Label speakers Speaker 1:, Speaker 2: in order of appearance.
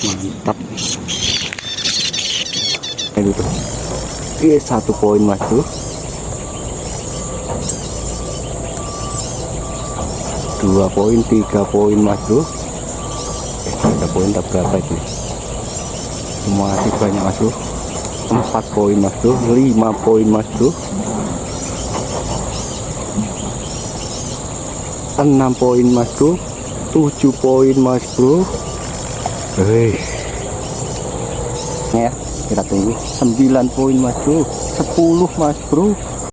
Speaker 1: Mantap. Ini tuh. 1 poin mas bro. 2 poin, 3 poin mas bro. 3 poin tak berapa itu. Masih banyak mas bro. 4 poin mas bro. 5 poin mas bro. 6 poin mas bro. 7 poin mas bro. Ya kita tunggu. 9 poin mas bro. 10 mas bro.